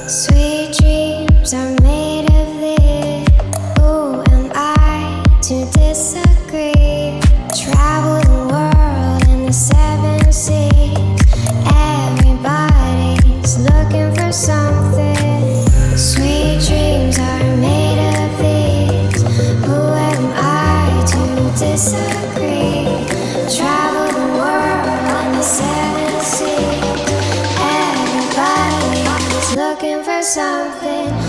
Sweet dreams are made of this. Who am I to disagree? Travel the world in the seven seas. Everybody's looking for something. Sweet dreams are made of these. Who am I to disagree? Travel the world in the seven seas. Everybody's looking for something.